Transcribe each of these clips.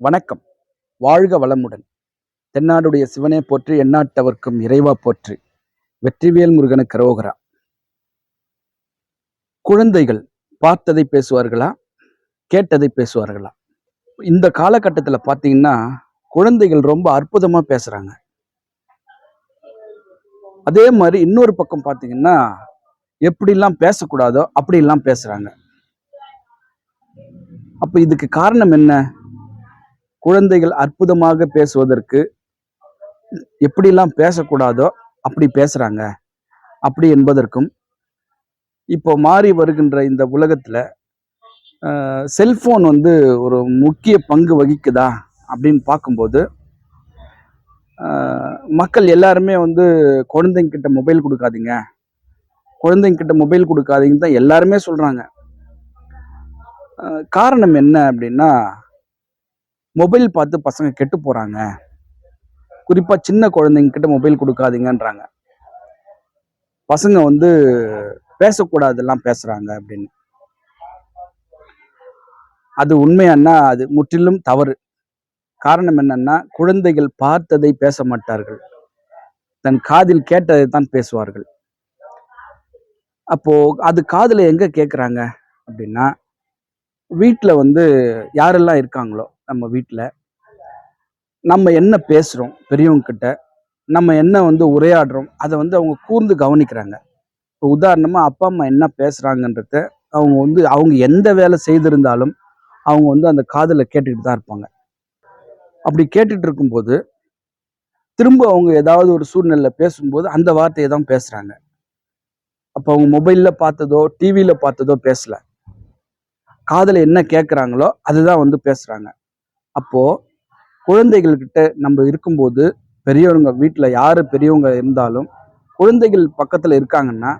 வணக்கம். வாழ்க வளமுடன். தென்னாடுடைய சிவனே போற்றி, எந்நாட்டவர்க்கும் இறைவா போற்றி. வெற்றிவேல் முருகனுக்கு கரோகரா. குழந்தைகள் பார்த்ததை பேசுவார்களா, கேட்டதை பேசுவார்களா? இந்த காலகட்டத்தில் பார்த்தீங்கன்னா குழந்தைகள் ரொம்ப அற்புதமா பேசுறாங்க. அதே மாதிரி இன்னொரு பக்கம் பார்த்தீங்கன்னா எப்படிலாம் பேசக்கூடாதோ அப்படிலாம் பேசுறாங்க. அப்ப இதுக்கு காரணம் என்ன? குழந்தைகள் அற்புதமாக பேசுவதற்கு எப்படிலாம் பேசக்கூடாதோ அப்படி பேசுறாங்க அப்படி என்பதற்கும், இப்போ மாறி வருகின்ற இந்த உலகத்துல செல்போன் ஒரு முக்கிய பங்கு வகிக்குதா அப்படின்னு பார்க்கும்போது, மக்கள் எல்லாருமே குழந்தைங்க கிட்ட மொபைல் கொடுக்காதீங்க, குழந்தைங்க கிட்ட மொபைல் கொடுக்காதீங்கன்னு தான் எல்லாருமே சொல்றாங்க. காரணம் என்ன அப்படின்னா, மொபைல் பார்த்து பசங்க கெட்டு போறாங்க. குறிப்பா சின்ன குழந்தைங்க கிட்ட மொபைல் கொடுக்காதீங்கன்றாங்க. பசங்க பேசக்கூடாதெல்லாம் பேசுறாங்க அப்படின்னு. அது உண்மையானா அது முற்றிலும் தவறு. காரணம் என்னன்னா, குழந்தைகள் பார்த்ததை பேச மாட்டார்கள், தன் காதில் கேட்டதை தான் பேசுவார்கள். அப்போ அது காதுல எங்க கேட்குறாங்க அப்படின்னா, வீட்டில் யாரெல்லாம் இருக்காங்களோ நம்ம வீட்டில் நம்ம என்ன பேசுகிறோம் பெரியவங்க கிட்ட, நம்ம என்ன உரையாடுறோம், அதை அவங்க கூர்ந்து கவனிக்கிறாங்க. இப்போ உதாரணமாக அப்பா அம்மா என்ன பேசுகிறாங்கன்றத அவங்க எந்த வேலை செய்திருந்தாலும் அவங்க அந்த காதில் கேட்டுக்கிட்டு தான் இருப்பாங்க. அப்படி கேட்டுட்டு இருக்கும்போது திரும்ப அவங்க ஏதாவது ஒரு சூழ்நிலையில் பேசும்போது அந்த வார்த்தையை தான் பேசுகிறாங்க. அப்போ அவங்க மொபைலில் பார்த்ததோ டிவியில் பார்த்ததோ பேசலை, காதில் என்ன கேட்குறாங்களோ அதுதான் பேசுகிறாங்க. அப்போது குழந்தைகள்கிட்ட நம்ம இருக்கும்போது, பெரியவங்க வீட்டில் யார் பெரியவங்க இருந்தாலும் குழந்தைகள் பக்கத்தில் இருக்காங்கன்னா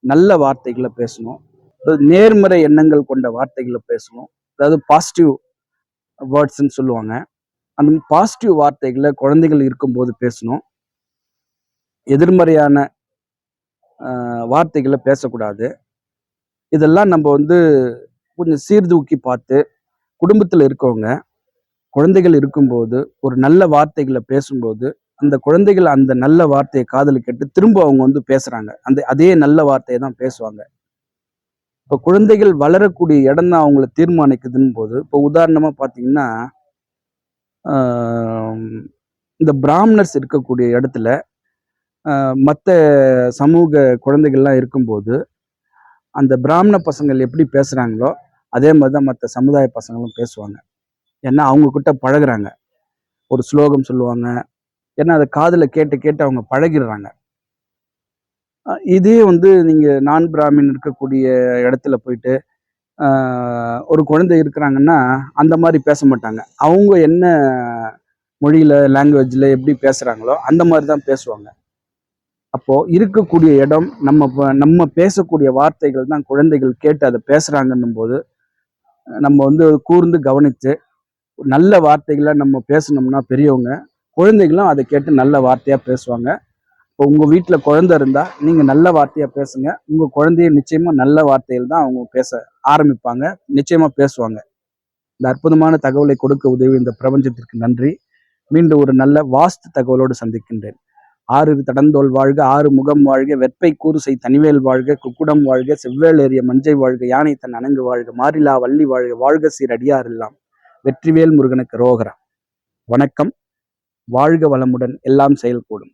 நல்ல வார்த்தைகளை பேசணும், நேர்மறை எண்ணங்கள் கொண்ட வார்த்தைகளை பேசணும். அதாவது பாசிட்டிவ் வேர்ட்ஸ்ன்னு சொல்லுவாங்க. அந்த பாசிட்டிவ் வார்த்தைகளை குழந்தைகள் இருக்கும்போது பேசணும். எதிர்மறையான வார்த்தைகளை பேசக்கூடாது. இதெல்லாம் நம்ம கொஞ்சம் சீர்தூக்கி பார்த்து, குடும்பத்தில் இருக்கவங்க குழந்தைகள் இருக்கும்போது ஒரு நல்ல வார்த்தைகளை பேசும்போது, அந்த குழந்தைகள் அந்த நல்ல வார்த்தையை காதில் கேட்டு திரும்ப அவங்க பேசுறாங்க. அதே நல்ல வார்த்தையை தான் பேசுவாங்க. இப்போ குழந்தைகள் வளரக்கூடிய இடம் தான் அவங்கள தீர்மானிக்குதுன்னு போது, இப்போ உதாரணமா பார்த்தீங்கன்னா, இந்த பிராமணர்ஸ் இருக்கக்கூடிய இடத்துல மற்ற சமூக குழந்தைகள்லாம் இருக்கும்போது, அந்த பிராமண பசங்கள் எப்படி பேசுறாங்களோ அதே மாதிரி தான் மற்ற சமுதாய பசங்களும் பேசுவாங்க. ஏன்னா அவங்க கிட்ட பழகுறாங்க, ஒரு ஸ்லோகம் சொல்லுவாங்க. ஏன்னா அதை காதில் கேட்டு கேட்டு அவங்க பழகிடுறாங்க. இதே நீங்க நான் பிராமின் இருக்கக்கூடிய இடத்துல போயிட்டு ஒரு குழந்தை இருக்கிறாங்கன்னா அந்த மாதிரி பேச மாட்டாங்க. அவங்க என்ன மொழியில லாங்குவேஜ்ல எப்படி பேசுறாங்களோ அந்த மாதிரி தான் பேசுவாங்க. அப்போ இருக்கக்கூடிய இடம், நம்ம பேசக்கூடிய வார்த்தைகள் தான் குழந்தைகள் கேட்டு அதை பேசுறாங்கன்னும் போது, நம்ம கூர்ந்து கவனித்து நல்ல வார்த்தைகளை நம்ம பேசணும்னா பெரியவங்க, குழந்தைகளும் அதை கேட்டு நல்ல வார்த்தையா பேசுவாங்க. இப்போ உங்க வீட்டுல குழந்தை இருந்தா நீங்க நல்ல வார்த்தையா பேசுங்க. உங்க குழந்தைய நிச்சயமா நல்ல வார்த்தையில் தான் அவங்க பேச ஆரம்பிப்பாங்க, நிச்சயமா பேசுவாங்க. இந்த அற்புதமான தகவலை கொடுக்க உதவி இந்த பிரபஞ்சத்திற்கு நன்றி. மீண்டும் ஒரு நல்ல வாஸ்து தகவலோடு சந்திக்கின்றேன். ஆறு தடந்தோல் வாழ்க, ஆறு முகம் வாழ்க, வெப்பை கூறுசை தனிவேல் வாழ்க, குக்குடம் வாழ்க, செவ்வேல் ஏறிய மஞ்சை வாழ்க, யானை தன் அணங்கு வாழ்க, மாறிலா வள்ளி வாழ்க, வாழ்க சீர் அடியார் எல்லாம். வெற்றிவேல் முருகனுக்கு ரோகரா. வணக்கம். வாழ்க வளமுடன். எல்லாம் செயல்கூடும்.